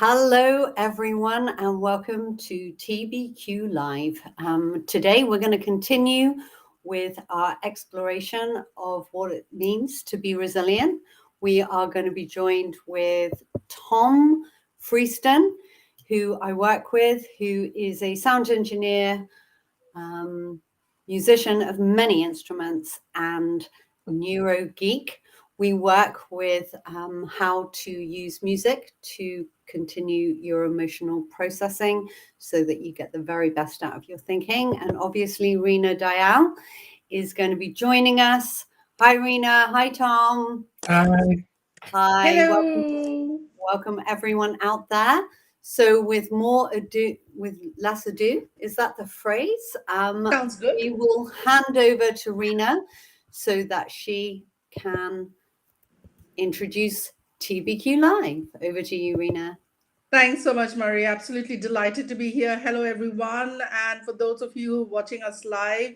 Hello, everyone, and welcome to TBQ Live. Today, we're going to continue with our exploration of what it means to be resilient. We are going to be joined with Tom Freeston, who I work with, who is a sound engineer, musician of many instruments, and neuro geek. We work with how to use music to continue your emotional processing so that you get the very best out of your thinking. And obviously, Rena Dial is going to be joining us. Hi, Rena. Hi, Tom. Hi. Hi. Hello. Welcome everyone out there. So with less ado, is that the phrase? Sounds good. We will hand over to Rena so that she can introduce TBQ Live. Over to you, Rena. Thanks so much, Marie. Absolutely delighted to be here. Hello, everyone. And for those of you watching us live,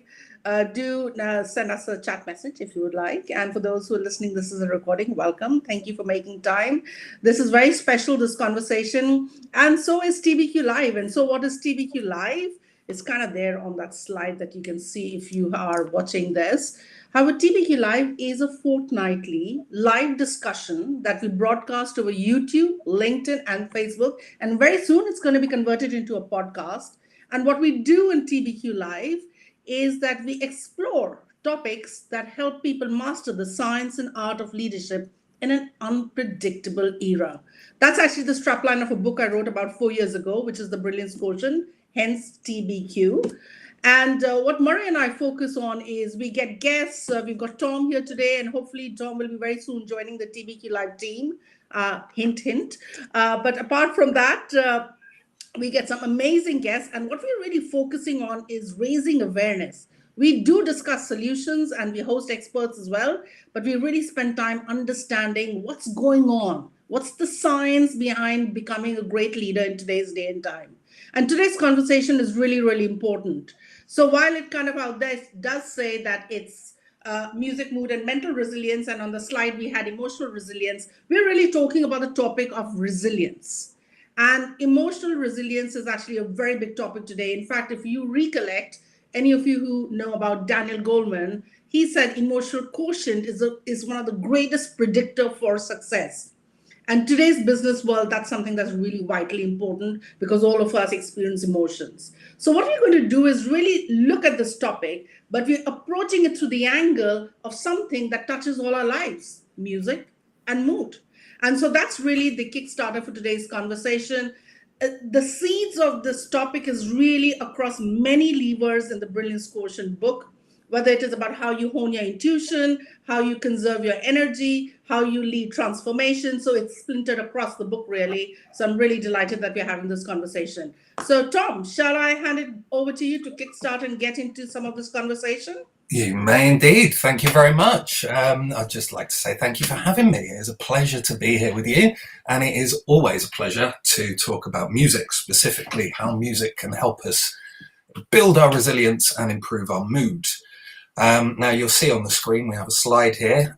do send us a chat message if you would like. And for those who are listening, this is a recording. Welcome. Thank you for making time. This is very special, this conversation. And so is TBQ Live. And so what is TBQ Live? It's kind of there on that slide that you can see if you are watching this. However, TBQ Live is a fortnightly live discussion that we broadcast over YouTube, LinkedIn, and Facebook. And very soon it's going to be converted into a podcast. And what we do in TBQ Live is that we explore topics that help people master the science and art of leadership in an unpredictable era. That's actually the strapline of a book I wrote about 4 years ago, which is The Brilliance Quotient, hence TBQ. And what Murray and I focus on is we get guests. We've got Tom here today, and hopefully Tom will be very soon joining the TBQ Live team. Hint, hint. But apart from that, we get some amazing guests. And what we're really focusing on is raising awareness. We do discuss solutions and we host experts as well, but we really spend time understanding what's going on. What's the science behind becoming a great leader in today's day and time? And today's conversation is really, really important. So while it kind of out there does say that it's music, mood, and mental resilience, and on the slide we had emotional resilience, we're really talking about the topic of resilience. And emotional resilience is actually a very big topic today. In fact, if you recollect, any of you who know about Daniel Goleman, he said emotional quotient is one of the greatest predictor for success. And today's business world, that's something that's really vitally important because all of us experience emotions. So what we're going to do is really look at this topic, but we're approaching it through the angle of something that touches all our lives, music and mood. And so that's really the Kickstarter for today's conversation. The seeds of this topic is really across many levers in the Brilliance Quotient book, whether it is about how you hone your intuition, how you conserve your energy, how you lead transformation. So it's splintered across the book, really. So I'm really delighted that we're having this conversation. So Tom, shall I hand it over to you to kickstart and get into some of this conversation? You may indeed. Thank you very much. I'd just like to say thank you for having me. It is a pleasure to be here with you. And it is always a pleasure to talk about music, specifically how music can help us build our resilience and improve our mood. Now you'll see on the screen, we have a slide here,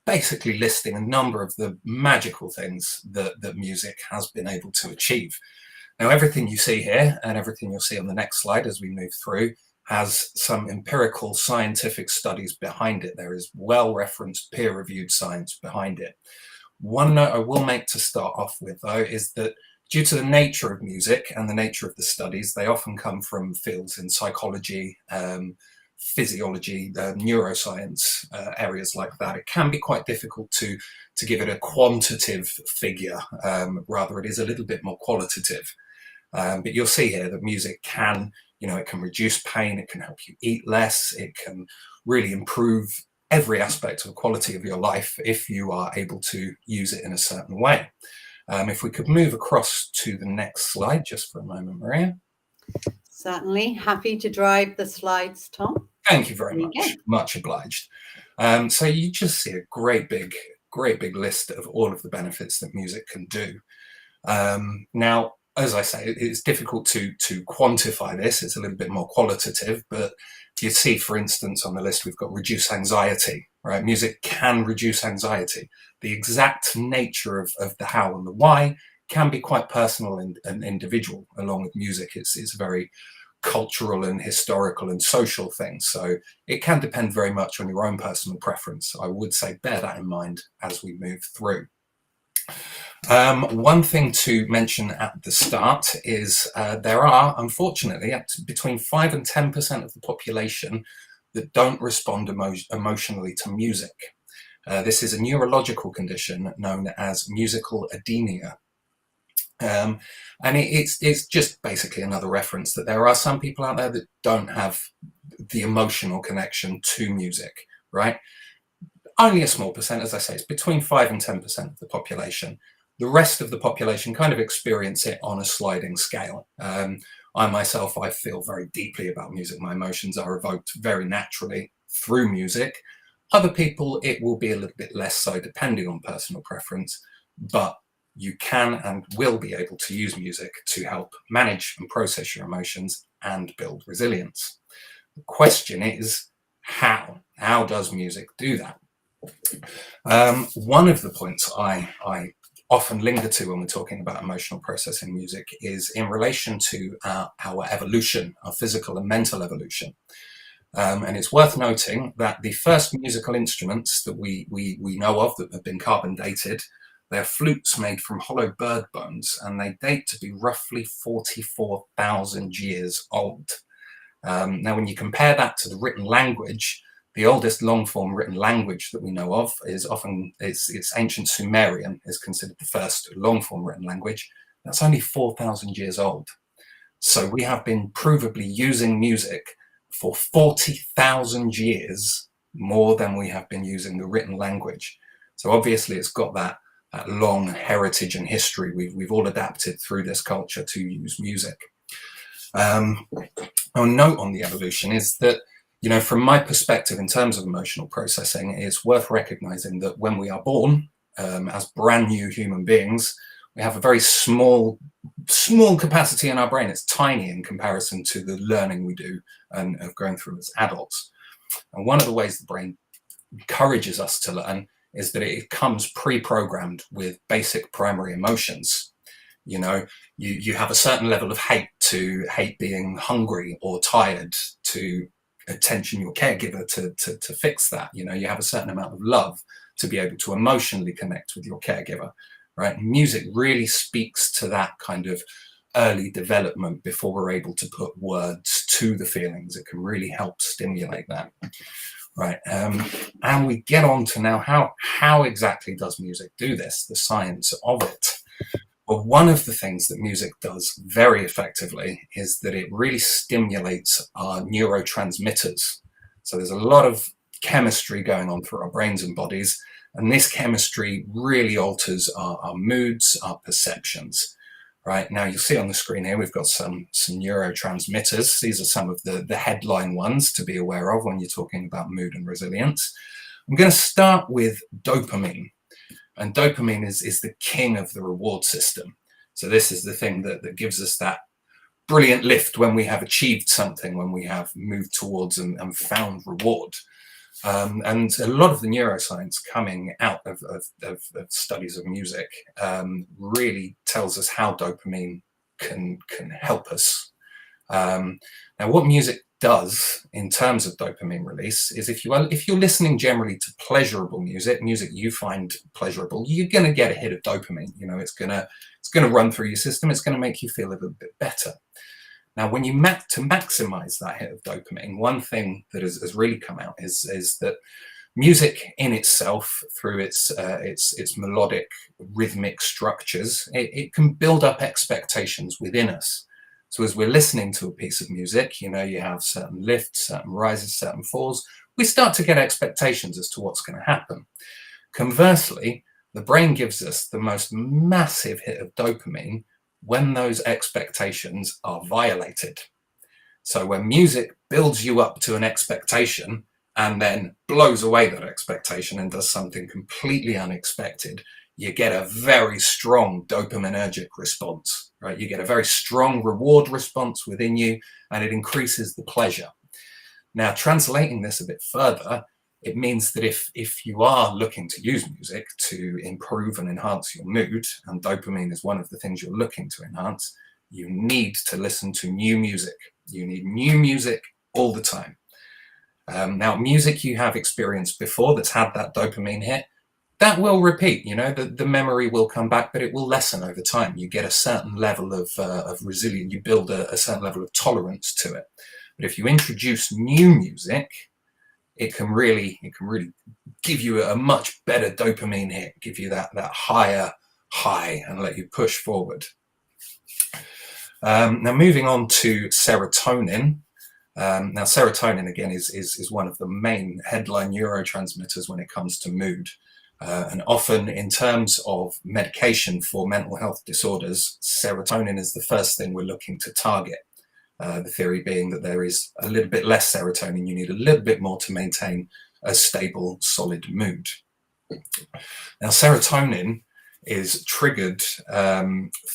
basically listing a number of the magical things that music has been able to achieve. Now, everything you see here and everything you'll see on the next slide as we move through has some empirical scientific studies behind it. There is well-referenced peer-reviewed science behind it. One note I will make to start off with, though, is that due to the nature of music and the nature of the studies, they often come from fields in psychology, physiology, neuroscience, areas like that. It can be quite difficult to give it a quantitative figure. Rather, it is a little bit more qualitative. But you'll see here that music can, it can reduce pain, it can help you eat less, it can really improve every aspect of the quality of your life if you are able to use it in a certain way. If we could move across to the next slide just for a moment, Maria. Certainly. Happy to drive the slides, Tom. Thank you very much. Much obliged. So you just see a great big list of all of the benefits that music can do. Now, as I say, it's difficult to quantify this. It's a little bit more qualitative, but you see, for instance, on the list, we've got reduce anxiety, right? Music can reduce anxiety. The exact nature of the how and the why can be quite personal and individual. Along with music, it's very cultural and historical and social thing. So it can depend very much on your own personal preference. I would say bear that in mind as we move through. One thing to mention at the start is there are, unfortunately, between 5 and 10% of the population that don't respond emotionally to music. This is a neurological condition known as musical adynia. And it's just basically another reference that there are some people out there that don't have the emotional connection to music, right? Only a small percent, as I say, it's between 5 and 10% of the population. The rest of the population kind of experience it on a sliding scale. I myself, I feel very deeply about music. My emotions are evoked very naturally through music. Other people, it will be a little bit less so, depending on personal preference, but you can and will be able to use music to help manage and process your emotions and build resilience. The question is, how? How does music do that? One of the points I often linger to when we're talking about emotional processing music is in relation to our evolution, our physical and mental evolution. And it's worth noting that the first musical instruments that we know of that have been carbon dated, they're flutes made from hollow bird bones, and they date to be roughly 44,000 years old. Now, when you compare that to the written language, the oldest long-form written language that we know of is it's ancient Sumerian, is considered the first long-form written language. That's only 4,000 years old. So we have been provably using music for 40,000 years more than we have been using the written language. So obviously it's got that long heritage and history. We've all adapted through this culture to use music. A note on the evolution is that, you know, from my perspective, in terms of emotional processing, it's worth recognizing that when we are born as brand new human beings, we have a very small capacity in our brain. It's tiny in comparison to the learning we do and of going through as adults. And one of the ways the brain encourages us to learn is that it comes pre-programmed with basic primary emotions. You know, you have a certain level of hate being hungry or tired, to attention your caregiver to fix that. You know, you have a certain amount of love to be able to emotionally connect with your caregiver, right? Music really speaks to that kind of early development before we're able to put words to the feelings. It can really help stimulate that. Right, and we get on to now how exactly does music do this, the science of it. Well, one of the things that music does very effectively is that it really stimulates our neurotransmitters. So there's a lot of chemistry going on through our brains and bodies, and this chemistry really alters our moods, our perceptions. Right, now you'll see on the screen here, we've got some neurotransmitters. These are some of the headline ones to be aware of when you're talking about mood and resilience. I'm going to start with dopamine. And dopamine is the king of the reward system. So this is the thing that gives us that brilliant lift when we have achieved something, when we have moved towards and found reward. And a lot of the neuroscience coming out of studies of music really tells us how dopamine can help us. Now, what music does in terms of dopamine release is if you're listening generally to pleasurable music you find pleasurable, you're going to get a hit of dopamine. You know, it's going to run through your system. It's going to make you feel a little bit better. Now, when you to maximize that hit of dopamine, one thing that has really come out is that music in itself, through its melodic, rhythmic structures, it can build up expectations within us. So as we're listening to a piece of music, you know, you have certain lifts, certain rises, certain falls. We start to get expectations as to what's going to happen. Conversely, the brain gives us the most massive hit of dopamine when those expectations are violated. So when music builds you up to an expectation and then blows away that expectation and does something completely unexpected, you get a very strong dopaminergic response, right? You get a very strong reward response within you, and it increases the pleasure. Now, translating this a bit further, It means that if you are looking to use music to improve and enhance your mood, and dopamine is one of the things you're looking to enhance, you need to listen to new music. You need new music all the time. Now, music you have experienced before that's had that dopamine hit, that will repeat. The memory will come back, but it will lessen over time. You get a certain level of resilience. You build a certain level of tolerance to it. But if you introduce new music, it can really give you a much better dopamine hit, give you that higher high, and let you push forward. Now, moving on to serotonin. Now, serotonin, again, is one of the main headline neurotransmitters when it comes to mood. And often, in terms of medication for mental health disorders, serotonin is the first thing we're looking to target. The theory being that there is a little bit less serotonin, you need a little bit more to maintain a stable, solid mood. Now, serotonin is triggered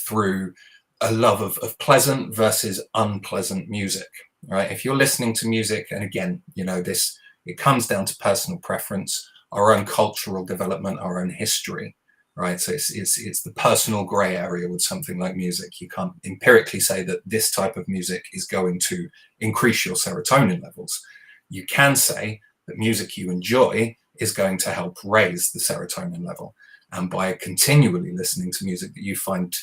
through a love of pleasant versus unpleasant music, right? If you're listening to music, and again, it comes down to personal preference, our own cultural development, our own history, right? So it's the personal gray area with something like music. You can't empirically say that this type of music is going to increase your serotonin levels. You can say that music you enjoy is going to help raise the serotonin level. And by continually listening to music that you find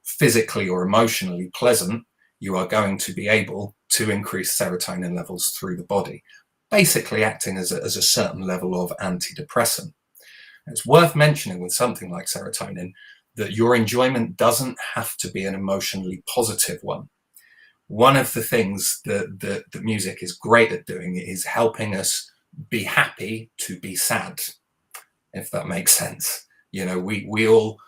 physically or emotionally pleasant, you are going to be able to increase serotonin levels through the body, basically acting as a certain level of antidepressant. It's worth mentioning with something like serotonin that your enjoyment doesn't have to be an emotionally positive one. One of the things that music is great at doing is helping us be happy to be sad, if that makes sense. We all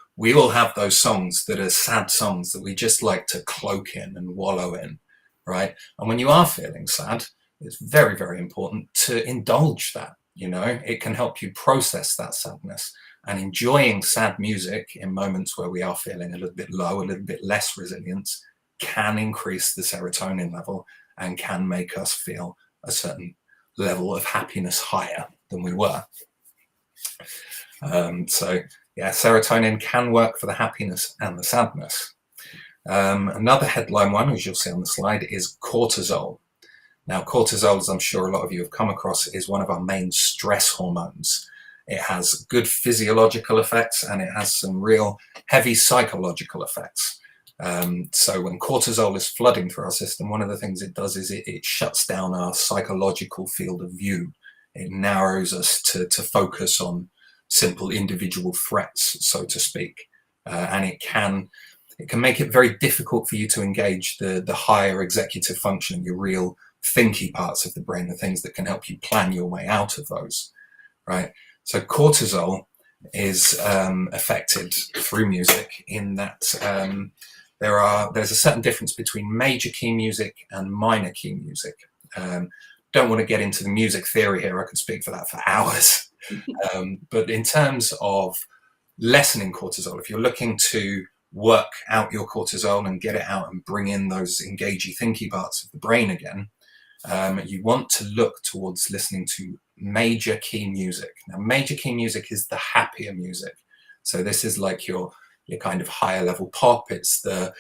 have those songs that are sad songs that we just like to cloak in and wallow in, right? And when you are feeling sad, it's very, very important to indulge that. It can help you process that sadness, and enjoying sad music in moments where we are feeling a little bit low, a little bit less resilience, can increase the serotonin level and can make us feel a certain level of happiness higher than we were. So yeah, serotonin can work for the happiness and the sadness. Another headline one, as you'll see on the slide, is cortisol. Now, cortisol, as I'm sure a lot of you have come across, is one of our main stress hormones. It has good physiological effects and it has some real heavy psychological effects. So when cortisol is flooding through our system, one of the things it does is it shuts down our psychological field of view. It narrows us to focus on simple individual threats, so to speak. And it can make it very difficult for you to engage the higher executive functioning, your real thinky parts of the brain, the things that can help you plan your way out of those, right? So cortisol is affected through music in that there's a certain difference between major key music and minor key music. Don't want to get into the music theory here. I could speak for that for hours. But in terms of lessening cortisol, if you're looking to work out your cortisol and get it out and bring in those engagey, thinky parts of the brain again, you want to look towards listening to major key music. Now, major key music is the happier music. So this is like your kind of higher level pop. It's the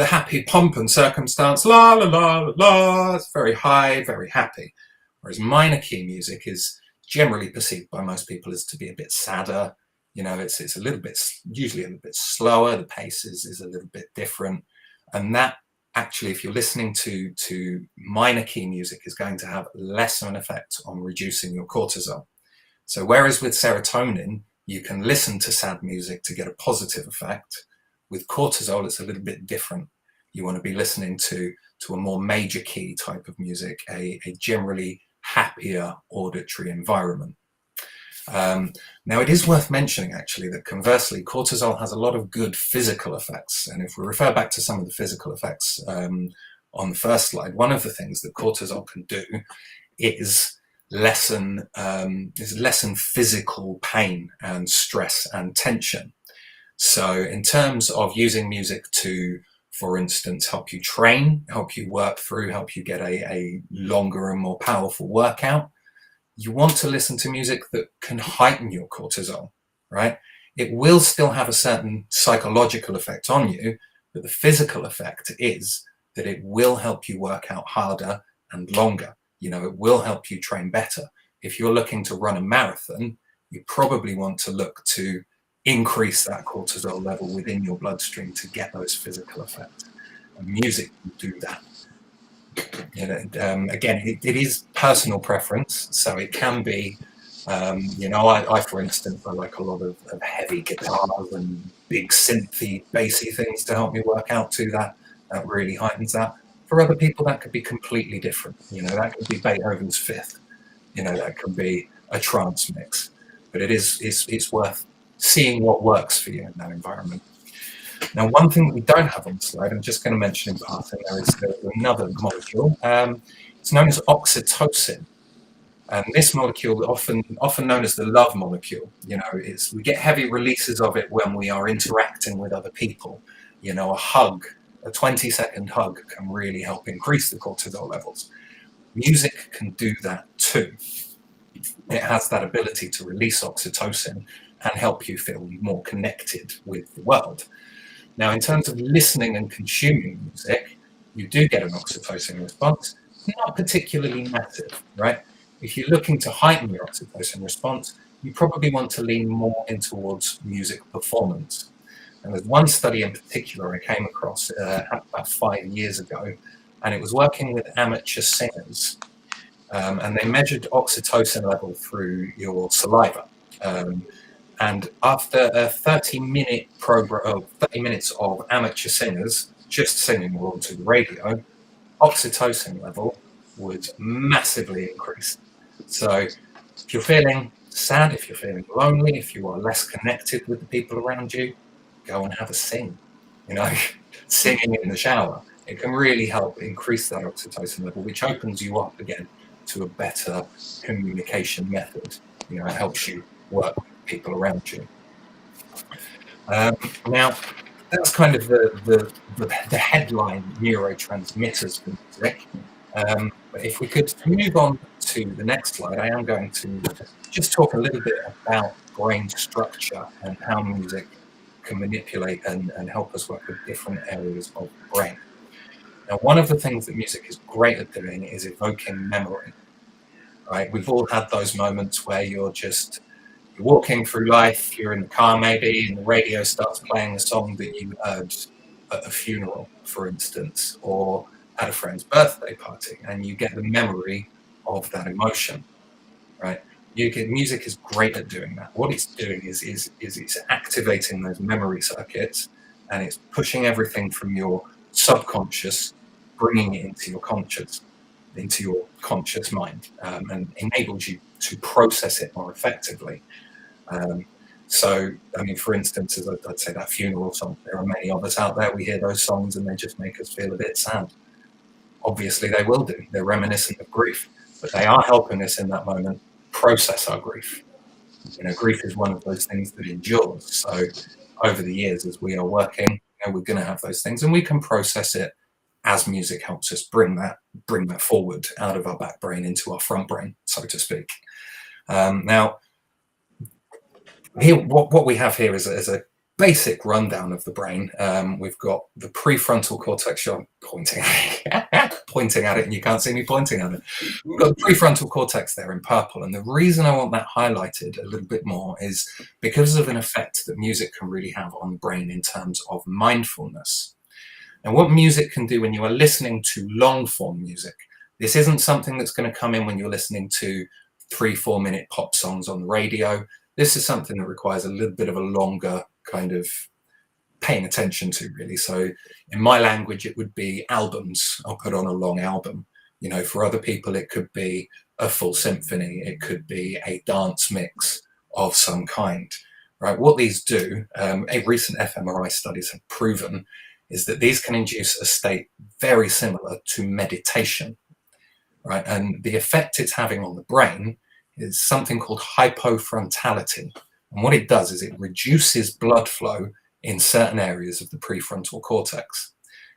happy pomp and circumstance, la la la la la. It's very high, very happy. Whereas minor key music is generally perceived by most people as to be a bit sadder. It's a little bit, usually a little bit slower. The pace is a little bit different, and that actually, if you're listening to minor key music, is going to have less of an effect on reducing your cortisol. So whereas with serotonin, you can listen to sad music to get a positive effect, with cortisol, it's a little bit different. You want to be listening to a more major key type of music, a generally happier auditory environment. Now, it is worth mentioning, actually, that conversely, cortisol has a lot of good physical effects. And if we refer back to some of the physical effects on the first slide, one of the things that cortisol can do is lessen physical pain and stress and tension. So in terms of using music to, for instance, help you train, help you work through, help you get a longer and more powerful workout, you want to listen to music that can heighten your cortisol, right? It will still have a certain psychological effect on you, but the physical effect is that it will help you work out harder and longer. You know, it will help you train better. If you're looking to run a marathon, you probably want to look to increase that cortisol level within your bloodstream to get those physical effects. And music will do that. You know, again, it is personal preference, so it can be. You know, I for instance, I like a lot of heavy guitars and big synthy, bassy things to help me work out to that. That really heightens that. For other people, that could be completely different. You know, that could be Beethoven's Fifth. You know, that could be a trance mix. But it's worth seeing what works for you in that environment. Now, one thing that we don't have on the slide, I'm just going to mention in passing, there's another molecule. It's known as oxytocin. And this molecule, often known as the love molecule, you know, we get heavy releases of it when we are interacting with other people. You know, a hug, a 20-second hug can really help increase the cortisol levels. Music can do that too. It has that ability to release oxytocin and help you feel more connected with the world. Now, in terms of listening and consuming music, you do get an oxytocin response, not particularly massive, right? If you're looking to heighten your oxytocin response, you probably want to lean more in towards music performance. And there's one study in particular I came across about 5 years ago, and it was working with amateur singers. And they measured oxytocin level through your saliva. And after a 30-minute program of 30 minutes of amateur singers just singing along to the radio, oxytocin level would massively increase. So if you're feeling sad, if you're feeling lonely, if you are less connected with the people around you, go and have a sing. You know, singing in the shower. It can really help increase that oxytocin level, which opens you up again to a better communication method. You know, it helps you work with people around you. Now, that's kind of the headline neurotransmitters for music. But if we could move on to the next slide, I am going to just talk a little bit about brain structure and how music can manipulate and help us work with different areas of the brain. Now, one of the things that music is great at doing is evoking memory, right? We've all had those moments where you're walking through life, you're in the car maybe, and the radio starts playing a song that you heard at a funeral, for instance, or at a friend's birthday party, and you get the memory of that emotion, right? Music is great at doing that. What it's doing is it's activating those memory circuits, and it's pushing everything from your subconscious, bringing it into your conscious mind, and enables you to process it more effectively. So, I mean, for instance, as I'd say, that funeral song, there are many of us out there, we hear those songs and they just make us feel a bit sad. Obviously, they will do. They're reminiscent of grief, but they are helping us in that moment process our grief. You know, grief is one of those things that endures. So, over the years, as we are working, you know, we're going to have those things, and we can process it as music helps us bring that forward out of our back brain into our front brain, so to speak. Now, here, what we have here is a basic rundown of the brain. We've got the prefrontal cortex. You're pointing at it, and you can't see me pointing at it. We've got the prefrontal cortex there in purple, and the reason I want that highlighted a little bit more is because of an effect that music can really have on the brain in terms of mindfulness. And what music can do when you are listening to long-form music, this isn't something that's going to come in when you're listening to 3-4 minute pop songs on the radio. This is something that requires a little bit of a longer kind of paying attention to, really. So in my language, it would be albums. I'll put on a long album. You know, for other people, it could be a full symphony. It could be a dance mix of some kind, right? What these do, a recent fMRI studies have proven, is that these can induce a state very similar to meditation, right? And the effect it's having on the brain is something called hypofrontality. And what it does is it reduces blood flow in certain areas of the prefrontal cortex.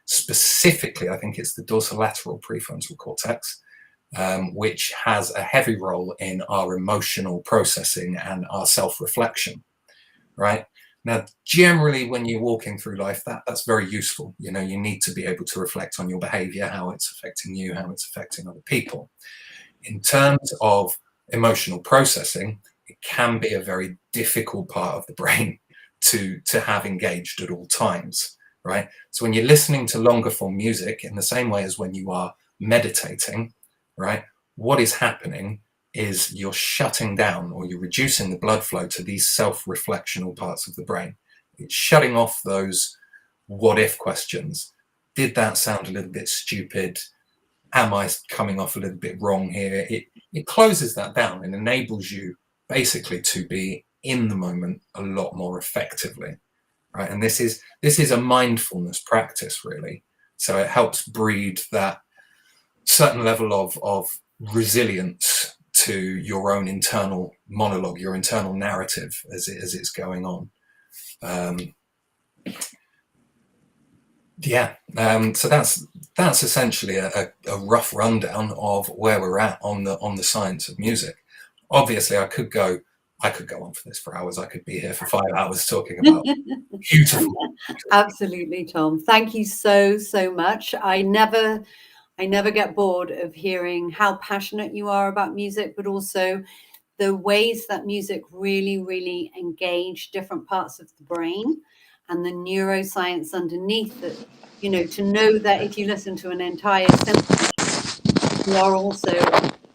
Specifically, I think it's the dorsolateral prefrontal cortex. which has a heavy role in our emotional processing and our self-reflection, right? Now, generally, when you're walking through life, that's very useful. You know, you need to be able to reflect on your behavior, how it's affecting you, how it's affecting other people. In terms of emotional processing, it can be a very difficult part of the brain to have engaged at all times, right? So when you're listening to longer form music, in the same way as when you are meditating, right, what is happening is you're shutting down, or you're reducing the blood flow to these self-reflectional parts of the brain. It's shutting off those what if questions. Did that sound a little bit stupid? Am I coming off a little bit wrong here? It closes that down and enables you basically to be in the moment a lot more effectively, right? And this is a mindfulness practice, really. So it helps breed that certain level of resilience to your own internal monologue, your internal narrative as it's going on. So that's essentially a rough rundown of where we're at on the science of music. Obviously, I could go on for this for hours. I could be here for 5 hours talking about beautiful. Absolutely, Tom. Thank you so much. I never get bored of hearing how passionate you are about music, but also the ways that music really engage different parts of the brain and the neuroscience underneath it. You know, to know that if you listen to an entire symphony, you are also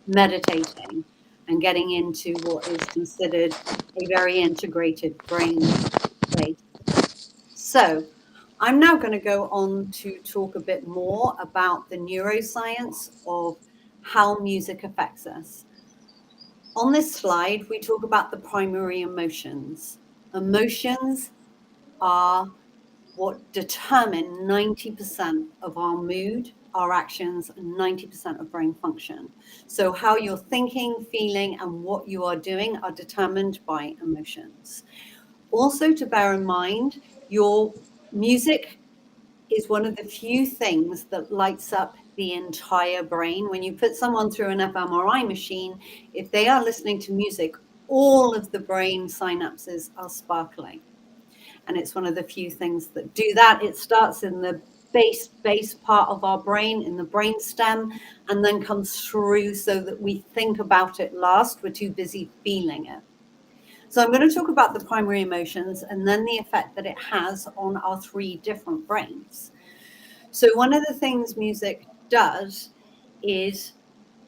meditating and getting into what is considered a very integrated brain space. So I'm now going to go on to talk a bit more about the neuroscience of how music affects us. On this slide, we talk about the primary emotions. Emotions are what determine 90% of our mood, our actions, and 90% of brain function. So how you're thinking, feeling, and what you are doing are determined by emotions. Also, to bear in mind, your music is one of the few things that lights up the entire brain. When you put someone through an fMRI machine, if they are listening to music, all of the brain synapses are sparkling. And it's one of the few things that do that. It starts in the base part of our brain, in the brain stem, and then comes through so that we think about it last. We're too busy feeling it. So I'm going to talk about the primary emotions and then the effect that it has on our 3 different brains. So one of the things music does is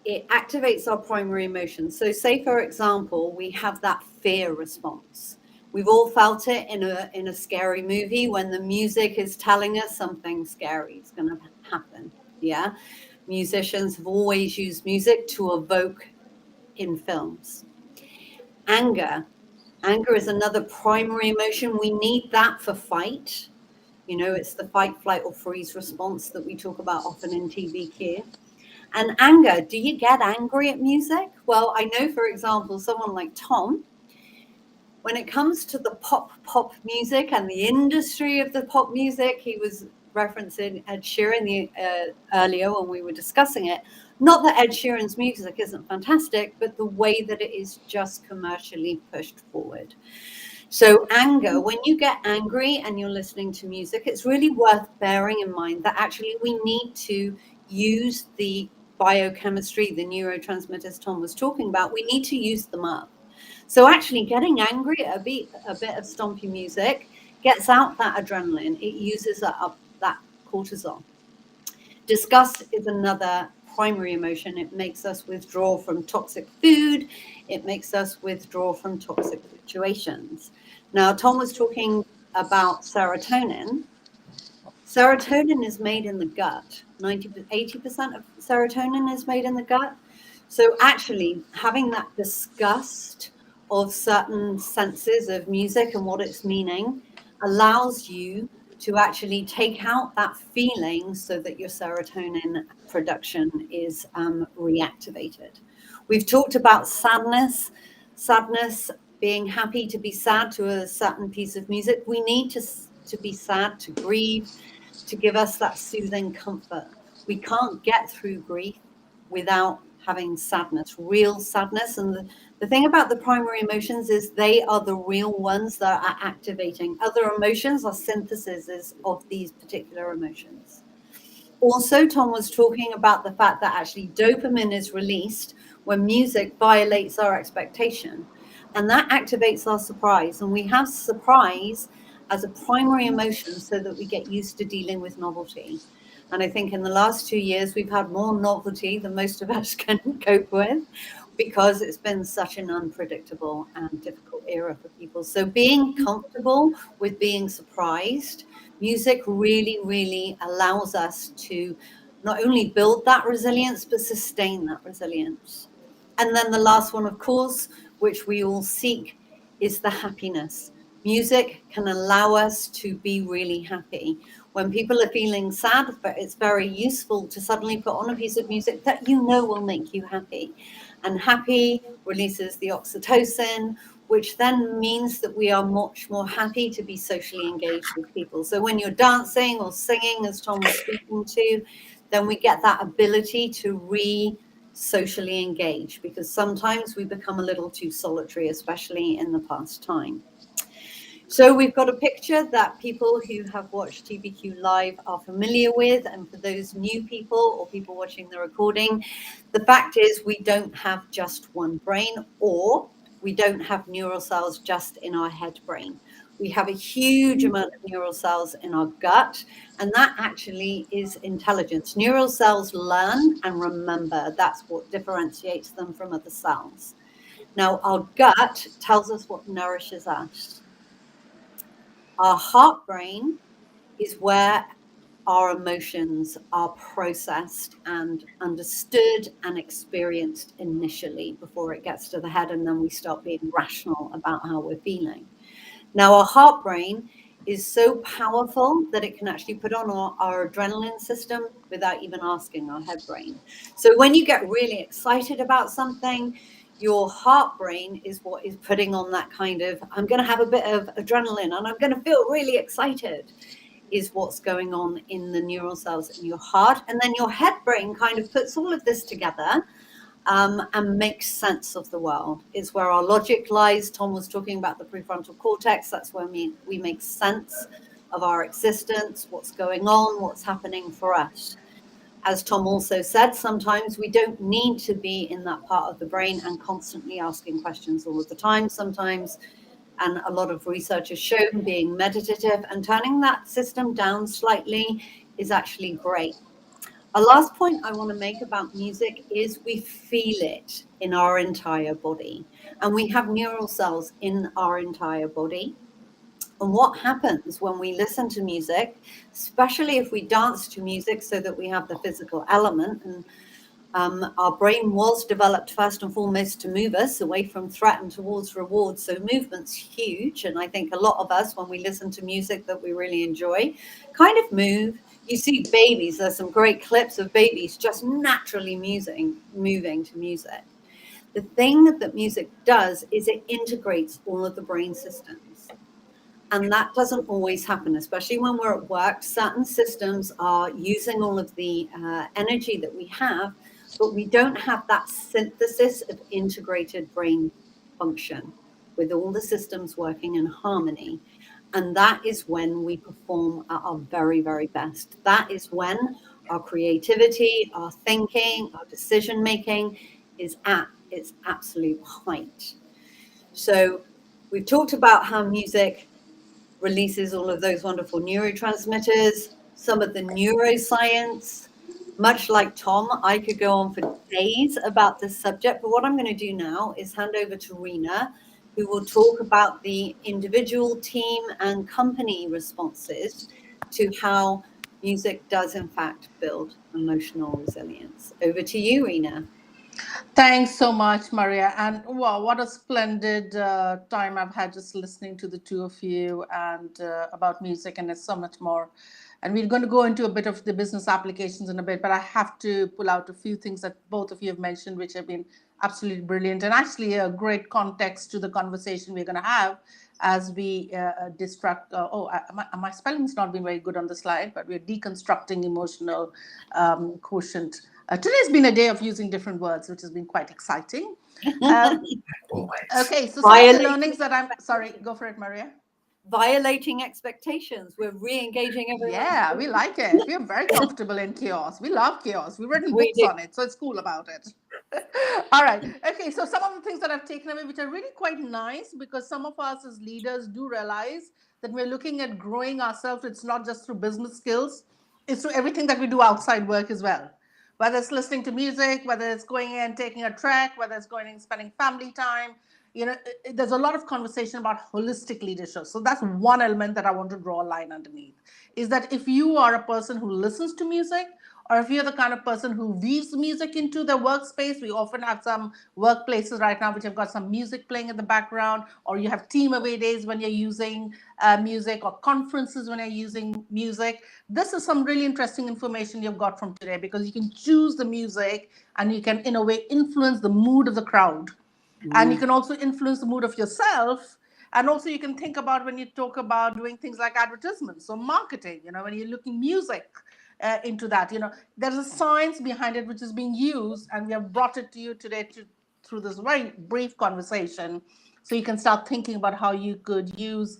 it activates our primary emotions. So say, for example, we have that fear response. We've all felt it in a scary movie when the music is telling us something scary is going to happen. Yeah. Musicians have always used music to evoke in films. Anger is another primary emotion. We need that for fight. You know, it's the fight, flight, or freeze response that we talk about often in TBQ. And anger, do you get angry at music? Well, I know, for example, someone like Tom, when it comes to the pop music and the industry of the pop music, he was referencing Ed Sheeran earlier when we were discussing it. Not that Ed Sheeran's music isn't fantastic, but the way that it is just commercially pushed forward. So anger, when you get angry and you're listening to music, it's really worth bearing in mind that actually we need to use the biochemistry, the neurotransmitters Tom was talking about. We need to use them up. So actually getting angry at a bit of stompy music gets out that adrenaline. It uses up that cortisol. Disgust is another primary emotion. It makes us withdraw from toxic food. It makes us withdraw from toxic situations. Now, Tom was talking about serotonin. Serotonin is made in the gut. 80% of serotonin is made in the gut. So actually having that disgust of certain senses of music and what it's meaning allows you to actually take out that feeling so that your serotonin production is reactivated. We've talked about sadness being happy to be sad to a certain piece of music. We need to be sad, to grieve, to give us that soothing comfort. We can't get through grief without having sadness, real sadness. And the thing about the primary emotions is they are the real ones that are activating. Other emotions are syntheses of these particular emotions. Also, Tom was talking about the fact that actually dopamine is released when music violates our expectation. And that activates our surprise. And we have surprise as a primary emotion so that we get used to dealing with novelty. And I think in the last 2 years, we've had more novelty than most of us can cope with because it's been such an unpredictable and difficult era for people. So being comfortable with being surprised, music really, really allows us to not only build that resilience, but sustain that resilience. And then the last one, of course, which we all seek, is the happiness. Music can allow us to be really happy. When people are feeling sad, but it's very useful to suddenly put on a piece of music that you know will make you happy. And happy releases the oxytocin, which then means that we are much more happy to be socially engaged with people. So when you're dancing or singing, as Tom was speaking to, then we get that ability to socially engage, because sometimes we become a little too solitary, especially in the past time. So we've got a picture that people who have watched TBQ Live are familiar with. And for those new people or people watching the recording, the fact is we don't have just one brain, or we don't have neural cells just in our head brain. We have a huge amount of neural cells in our gut, and that actually is intelligence. Neural cells learn and remember. That's what differentiates them from other cells. Now, our gut tells us what nourishes us. Our heart brain is where our emotions are processed and understood and experienced initially before it gets to the head, and then we start being rational about how we're feeling. Now, our heart brain is so powerful that it can actually put on our adrenaline system without even asking our head brain. So when you get really excited about something, your heart brain is what is putting on that kind of, I'm going to have a bit of adrenaline and I'm going to feel really excited, is what's going on in the neural cells in your heart. And then your head brain kind of puts all of this together and makes sense of the world. It's where our logic lies. Tom was talking about the prefrontal cortex. That's where we make sense of our existence, what's going on, what's happening for us. As Tom also said, sometimes we don't need to be in that part of the brain and constantly asking questions all of the time. Sometimes, and a lot of research has shown, being meditative and turning that system down slightly is actually great. A last point I want to make about music is we feel it in our entire body, and we have neural cells in our entire body. And what happens when we listen to music, especially if we dance to music so that we have the physical element, and our brain was developed first and foremost to move us away from threat and towards reward. So movement's huge. And I think a lot of us, when we listen to music that we really enjoy, kind of move. You see babies, there's some great clips of babies just naturally moving to music. The thing that music does is it integrates all of the brain systems. And that doesn't always happen, especially when we're at work. Certain systems are using all of the energy that we have, but we don't have that synthesis of integrated brain function with all the systems working in harmony. And that is when we perform at our very, very best. That is when our creativity, our thinking, our decision making is at its absolute height. So we've talked about how music releases all of those wonderful neurotransmitters, some of the neuroscience. Much like Tom, I could go on for days about this subject, but what I'm going to do now is hand over to Rena, who will talk about the individual, team, and company responses to how music does, in fact, build emotional resilience. Over to you, Rena. Thanks so much, Maria. And wow, what a splendid time I've had just listening to the two of you and about music, and there's so much more. And we're going to go into a bit of the business applications in a bit, but I have to pull out a few things that both of you have mentioned, which have been absolutely brilliant and actually a great context to the conversation we're going to have as we my spelling's not been very good on the slide, but we're deconstructing emotional quotient. Today's been a day of using different words, which has been quite exciting. Um, Always. okay, so some of the learnings that sorry, go for it, Maria. Violating expectations. We're re-engaging everyone. Yeah, we like it. We're very comfortable in chaos. We love chaos. We've written books on it, so it's cool about it. All right. Okay, so some of the things that I've taken away, which are really quite nice, because some of us as leaders do realize that we're looking at growing ourselves. It's not just through business skills, it's through everything that we do outside work as well. Whether it's listening to music, whether it's going in and taking a trek, whether it's going and spending family time, there's a lot of conversation about holistic leadership. So that's one element that I want to draw a line underneath, is that if you are a person who listens to music, or if you're the kind of person who weaves music into their workspace, we often have some workplaces right now which have got some music playing in the background, or you have team away days when you're using music, or conferences when you're using music. This is some really interesting information you've got from today, because you can choose the music and you can, in a way, influence the mood of the crowd. And you can also influence the mood of yourself. And also you can think about when you talk about doing things like advertisements or marketing, when you're looking music into that, there's a science behind it which is being used, and we have brought it to you today through this very brief conversation. So you can start thinking about how you could use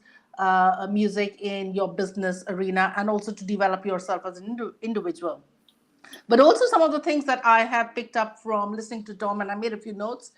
music in your business arena, and also to develop yourself as an individual. But also some of the things that I have picked up from listening to Tom, and I made a few notes.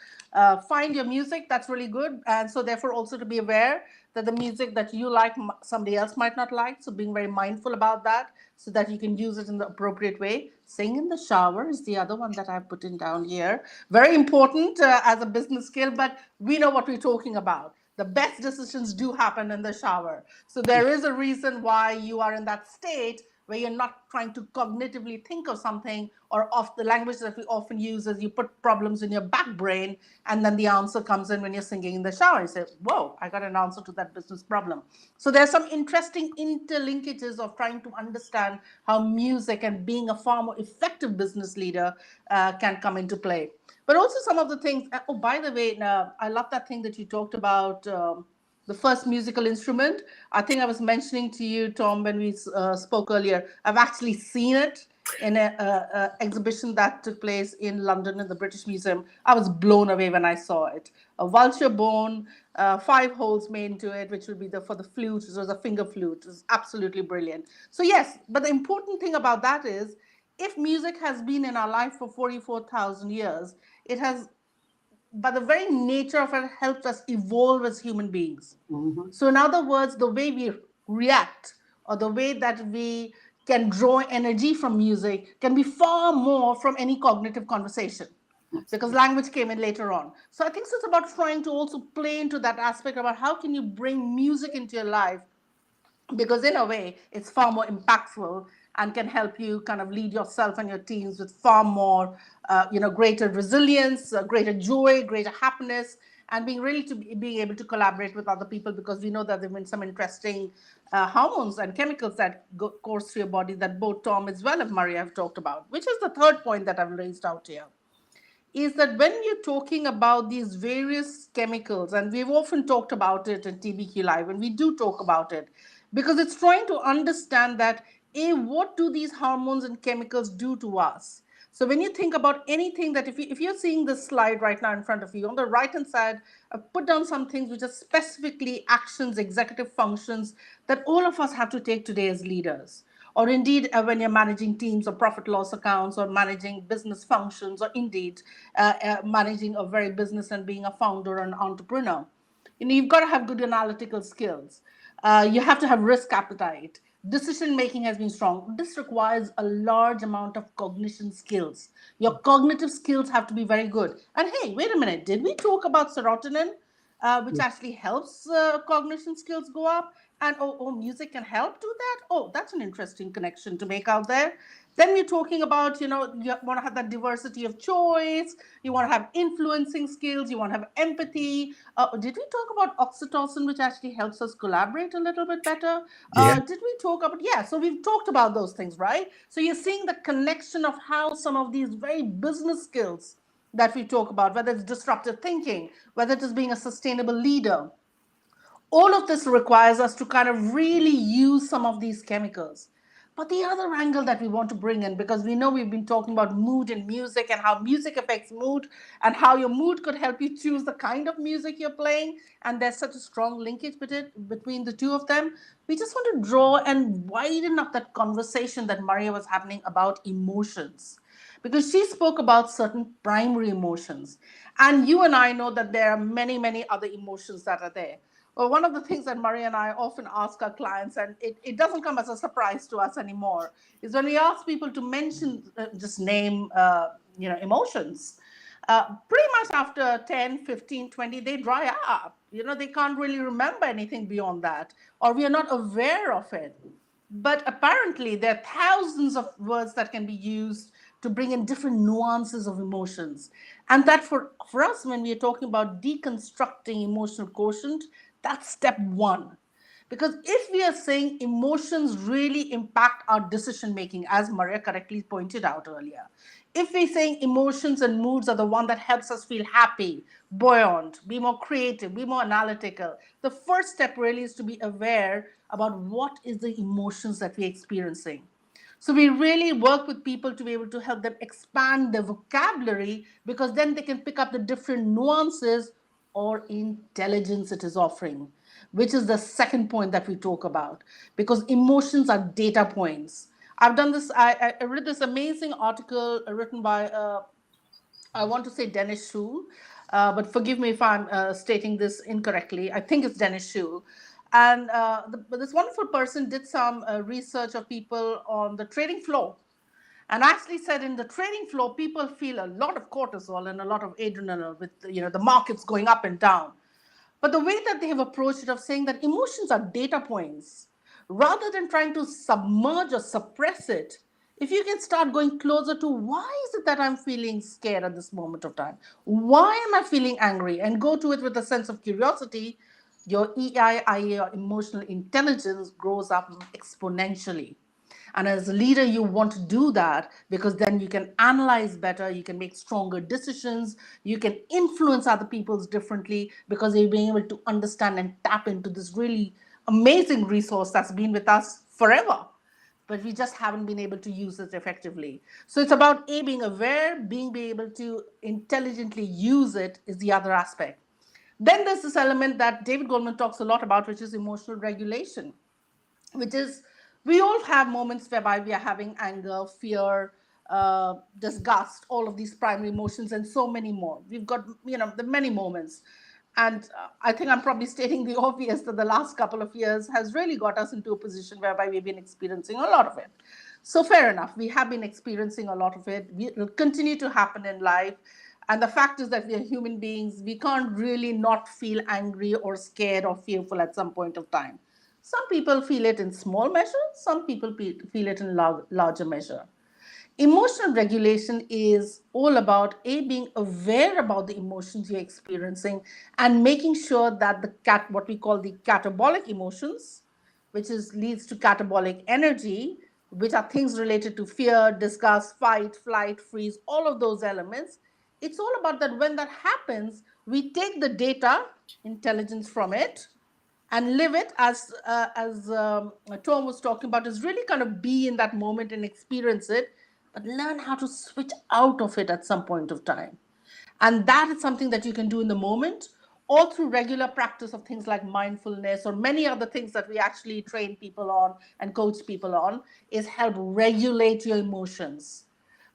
Find your music, that's really good. And so therefore also to be aware that the music that you like, somebody else might not like. So being very mindful about that, so that you can use it in the appropriate way. Sing in the shower is the other one that I've put in down here. Very important as a business skill, but we know what we're talking about. The best decisions do happen in the shower. So there is a reason why you are in that state, where you're not trying to cognitively think of something, or of the language that we often use is you put problems in your back brain, and then the answer comes in when you're singing in the shower. You say, whoa, I got an answer to that business problem. So there's some interesting interlinkages of trying to understand how music and being a far more effective business leader can come into play. But also some of the things, oh, by the way, I love that thing that you talked about, the first musical instrument. I think I was mentioning to you, Tom, when we spoke earlier, I've actually seen it in an exhibition that took place in London in the British Museum. I was blown away when I saw it. A vulture bone, 5 holes made into it, which would be for the flute. It was a finger flute. It was absolutely brilliant. So yes, but the important thing about that is, if music has been in our life for 44,000 years, it has, by the very nature of it, helped us evolve as human beings. So in other words, the way we react, or the way that we can draw energy from music, can be far more from any cognitive conversation, because language came in later on. So I think it's about trying to also play into that aspect about how can you bring music into your life, because in a way it's far more impactful and can help you kind of lead yourself and your teams with far more greater resilience, greater joy, greater happiness, and being able to collaborate with other people, because we know that there have been some interesting hormones and chemicals that course through your body that both Tom as well as Maria have talked about, which is the third point that I've raised out here, is that when you're talking about these various chemicals, and we've often talked about it in TBQ Live, and we do talk about it, because it's trying to understand that, what do these hormones and chemicals do to us? So when you think about anything, that if you're seeing this slide right now in front of you, on the right hand side, I've put down some things which are specifically actions, executive functions that all of us have to take today as leaders, or indeed when you're managing teams or profit loss accounts, or managing business functions, or indeed managing a very business and being a founder and entrepreneur. You've got to have good analytical skills. You have to have risk appetite. Decision making has been strong. This requires a large amount of cognition skills. Your cognitive skills have to be very good. And hey, wait a minute, did we talk about serotonin, which actually helps cognition skills go up? And music can help do that? Oh, that's an interesting connection to make out there. Then we're talking about, you want to have that diversity of choice. You want to have influencing skills. You want to have empathy. Did we talk about oxytocin, which actually helps us collaborate a little bit better? Yeah. Did we talk about, so we've talked about those things, right? So you're seeing the connection of how some of these very business skills that we talk about, whether it's disruptive thinking, whether it is being a sustainable leader, all of this requires us to kind of really use some of these chemicals. But the other angle that we want to bring in, because we know we've been talking about mood and music and how music affects mood and how your mood could help you choose the kind of music you're playing, and there's such a strong linkage between the two of them, we just want to draw and widen up that conversation that Maria was having about emotions. Because she spoke about certain primary emotions. And you and I know that there are many, many other emotions that are there. Well, one of the things that Maria and I often ask our clients, and it doesn't come as a surprise to us anymore, is when we ask people to mention, just name, emotions. Pretty much after 10, 15, 20, they dry up. They can't really remember anything beyond that, or we are not aware of it. But apparently, there are thousands of words that can be used to bring in different nuances of emotions. And that for us, when we are talking about deconstructing emotional quotient, that's step one. Because if we are saying emotions really impact our decision making, as Maria correctly pointed out earlier, if we're saying emotions and moods are the one that helps us feel happy, buoyant, be more creative, be more analytical, the first step really is to be aware about what is the emotions that we're experiencing. So we really work with people to be able to help them expand their vocabulary, because then they can pick up the different nuances or intelligence it is offering, which is the second point that we talk about, because emotions are data points. I've done this, I read this amazing article written by, I want to say Dennis Shu, but forgive me if I'm stating this incorrectly. I think it's Dennis Shu. And this wonderful person did some research of people on the trading floor, and actually said in the trading floor, people feel a lot of cortisol and a lot of adrenaline with the markets going up and down. But the way that they have approached it of saying that emotions are data points, rather than trying to submerge or suppress it, if you can start going closer to why is it that I'm feeling scared at this moment of time? Why am I feeling angry? And go to it with a sense of curiosity, your EIIA or emotional intelligence grows up exponentially. And as a leader, you want to do that because then you can analyze better, you can make stronger decisions, you can influence other people's differently because you're being able to understand and tap into this really amazing resource that's been with us forever. But we just haven't been able to use it effectively. So it's about A, being aware, being able to intelligently use it is the other aspect. Then there's this element that David Goldman talks a lot about, which is emotional regulation, which is we all have moments whereby we are having anger, fear, disgust, all of these primary emotions, and so many more. We've got, the many moments. And I think I'm probably stating the obvious that the last couple of years has really got us into a position whereby we've been experiencing a lot of it. So fair enough, we have been experiencing a lot of it. It will continue to happen in life. And the fact is that we are human beings. We can't really not feel angry or scared or fearful at some point of time. Some people feel it in small measure, some people feel it in larger measure. Emotional regulation is all about A, being aware about the emotions you're experiencing and making sure that what we call the catabolic emotions, which leads to catabolic energy, which are things related to fear, disgust, fight, flight, freeze, all of those elements. It's all about that when that happens, we take the data, intelligence from it, and live it as Tom was talking about, is really kind of be in that moment and experience it, but learn how to switch out of it at some point of time. And that is something that you can do in the moment, or through regular practice of things like mindfulness or many other things that we actually train people on and coach people on, is help regulate your emotions.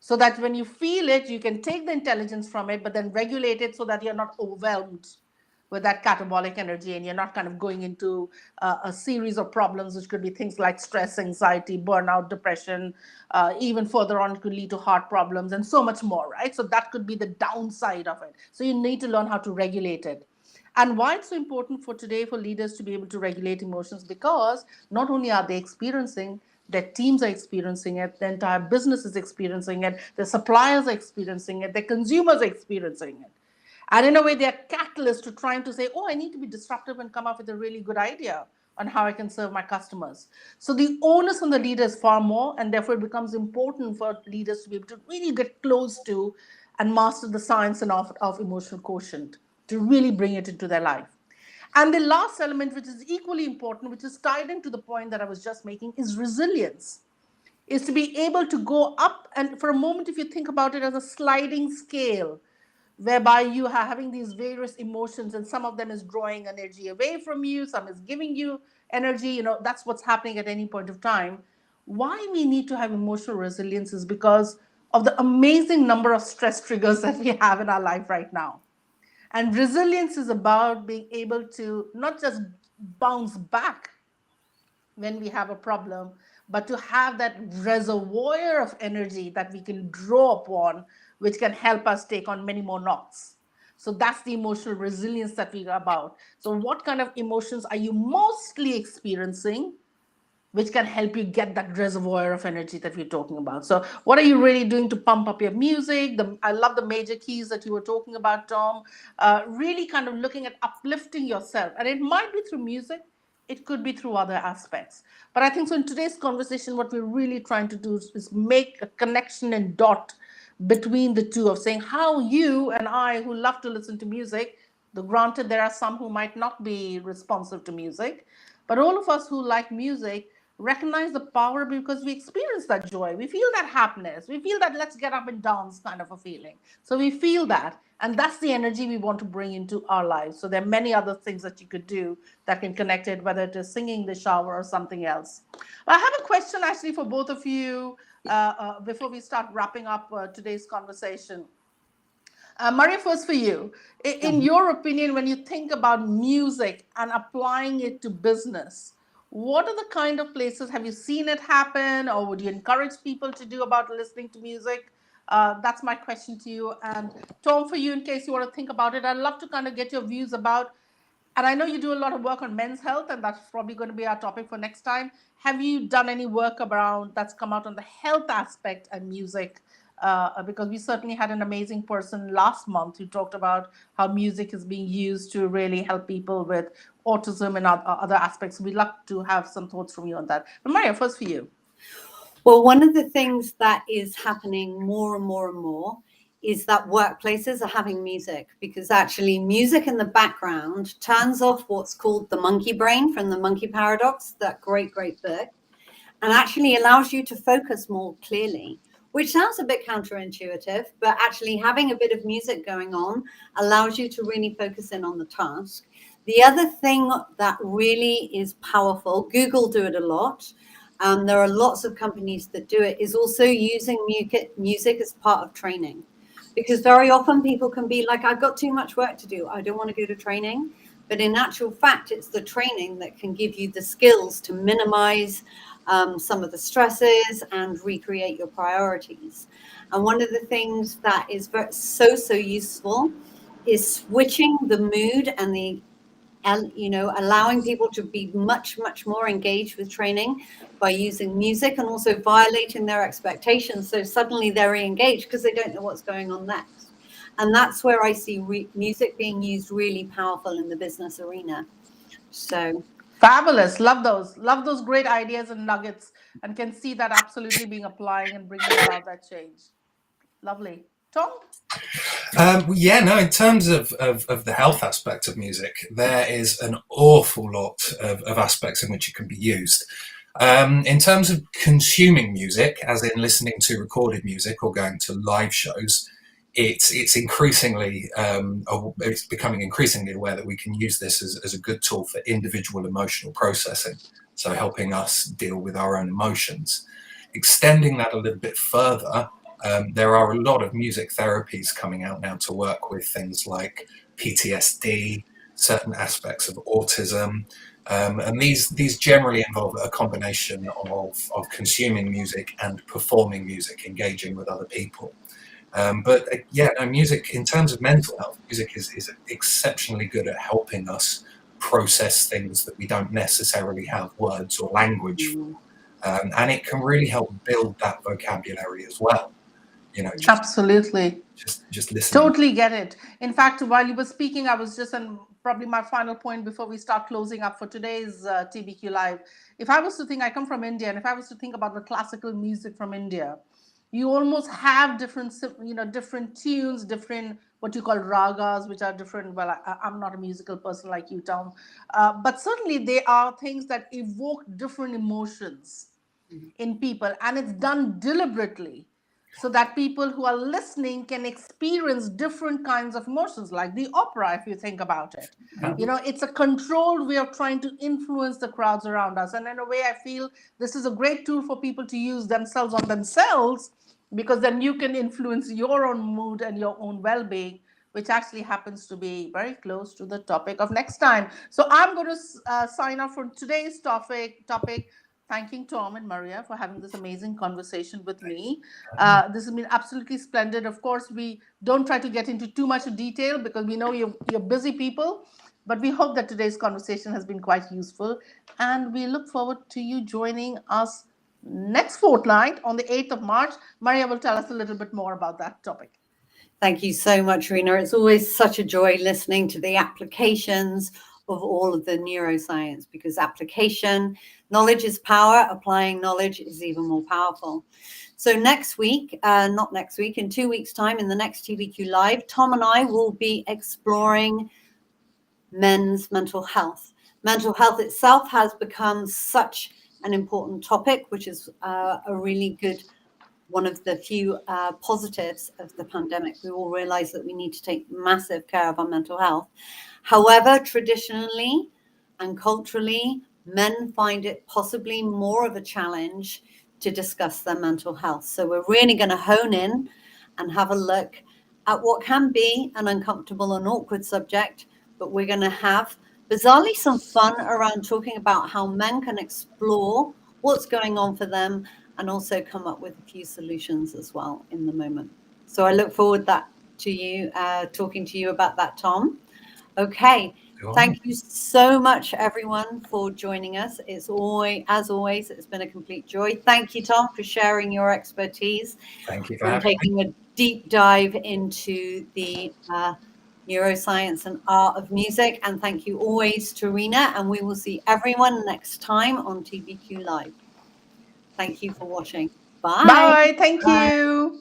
So that when you feel it, you can take the intelligence from it, but then regulate it so that you're not overwhelmed with that catabolic energy and you're not kind of going into a series of problems, which could be things like stress, anxiety, burnout, depression. Even further on, it could lead to heart problems and so much more, right? So that could be the downside of it. So you need to learn how to regulate it. And why it's so important for today for leaders to be able to regulate emotions, because not only are they experiencing, their teams are experiencing it, the entire business is experiencing it, the suppliers are experiencing it, their consumers are experiencing it. And in a way, they are catalysts to trying to say, oh, I need to be disruptive and come up with a really good idea on how I can serve my customers. So the onus on the leader is far more, and therefore it becomes important for leaders to be able to really get close to and master the science and of emotional quotient to really bring it into their life. And the last element, which is equally important, which is tied into the point that I was just making, is resilience. is to be able to go up. And for a moment, if you think about it as a sliding scale, whereby you are having these various emotions, and some of them is drawing energy away from you, some is giving you energy, that's what's happening at any point of time. Why we need to have emotional resilience is because of the amazing number of stress triggers that we have in our life right now. And resilience is about being able to not just bounce back when we have a problem, but to have that reservoir of energy that we can draw upon, which can help us take on many more knocks. So that's the emotional resilience that we are about. So, what kind of emotions are you mostly experiencing, which can help you get that reservoir of energy that we're talking about? So, what are you really doing to pump up your music? I love the major keys that you were talking about, Tom. Really kind of looking at uplifting yourself. And it might be through music, it could be through other aspects. But I think so in today's conversation, what we're really trying to do is make a connection and dot between the two, of saying how you and I, who love to listen to music, though granted there are some who might not be responsive to music, but all of us who like music recognize the power, because we experience that joy. We feel that happiness. We feel that let's get up and dance kind of a feeling. So we feel that. And that's the energy we want to bring into our lives. So there are many other things that you could do that can connect it, whether it is singing in the shower or something else. I have a question actually for both of you before we start wrapping up today's conversation. Maria, first for you. In your opinion, when you think about music and applying it to business, what are the kind of places have you seen it happen, or would you encourage people to do about listening to music? That's my question to you. And Tom, for you, in case you want to think about it, I'd love to kind of get your views about, and I know you do a lot of work on men's health, and that's probably going to be our topic for next time. Have you done any work around that's come out on the health aspect and music? Because we certainly had an amazing person last month who talked about how music is being used to really help people with autism and other aspects. We'd love to have some thoughts from you on that. But Maria, first for you. Well, one of the things that is happening more and more and more is that workplaces are having music, because actually music in the background turns off what's called the monkey brain from the Monkey Paradox, that great book, and actually allows you to focus more clearly, which sounds a bit counterintuitive, but actually having a bit of music going on allows you to really focus in on the task. The other thing that really is powerful, Google do it a lot, there are lots of companies that do it, is also using music as part of training. Because very often people can be like, I've got too much work to do, I don't want to go to training. But in actual fact, it's the training that can give you the skills to minimize some of the stresses and recreate your priorities. And one of the things that is so useful is switching the mood and allowing people to be much more engaged with training by using music, and also violating their expectations. So suddenly they're re-engaged because they don't know what's going on next. And that's where I see music being used really powerful in the business arena. So Fabulous. Love those great ideas and nuggets, and can see that absolutely being applying and bringing about that change. Lovely. Tom? Yeah, no, in terms of the health aspect of music, there is an awful lot of aspects in which it can be used. In terms of consuming music, as in listening to recorded music or going to live shows, it's increasingly it's becoming increasingly aware that we can use this as a good tool for individual emotional processing, so helping us deal with our own emotions. Extending that a little bit further, there are a lot of music therapies coming out now to work with things like PTSD, certain aspects of autism, and these generally involve a combination of consuming music and performing music, engaging with other people. But yeah, no, music, in terms of mental health, music is exceptionally good at helping us process things that we don't necessarily have words or language for. And it can really help build that vocabulary as well. Absolutely. Just listening. Totally get it. In fact, while you were speaking, I was just, and probably my final point before we start closing up for today's TBQ Live. If I was to think, I come from India, and if I was to think about the classical music from India, you almost have different, different tunes, different what you call ragas, which are different. Well, I'm not a musical person like you, Tom, but certainly they are things that evoke different emotions. in people, and it's done deliberately so that people who are listening can experience different kinds of emotions, like the opera, if you think about it. You know, it's a controlled way of trying to influence the crowds around us. And in a way, I feel this is a great tool for people to use themselves on themselves, because then you can influence your own mood and your own well-being, which actually happens to be very close to the topic of next time. So I'm going to sign off for today's topic, thanking Tom and Maria for having this amazing conversation with me. This has been absolutely splendid. Of course, we don't try to get into too much detail because we know you're busy people, but we hope that today's conversation has been quite useful, and we look forward to you joining us next fortnight on the 8th of March. Maria will tell us a little bit more about that topic. Thank you so much, Rena. It's always such a joy listening to the applications of all of the neuroscience, because application, knowledge is power, applying knowledge is even more powerful. So next week, not next week, in 2 weeks' time, in the next TBQ Live, Tom and I will be exploring men's mental health. Mental health itself has become such an important topic, which is a really good, one of the few positives of the pandemic. We all realize that we need to take massive care of our mental health. However, traditionally and culturally, men find it possibly more of a challenge to discuss their mental health. So we're really going to hone in and have a look at what can be an uncomfortable and awkward subject, but we're going to have, bizarrely, some fun around talking about how men can explore what's going on for them and also come up with a few solutions as well in the moment. So I look forward to you talking to you about that, Tom. Okay. Thank you so much, everyone, for joining us. It's always, as always, it's been a complete joy. Thank you, Tom, for sharing your expertise. Thank you for and taking a deep dive into the neuroscience and art of music. And thank you always to Rena. And we will see everyone next time on TBQ Live. Thank you for watching. Bye. Bye. Thank Bye. you.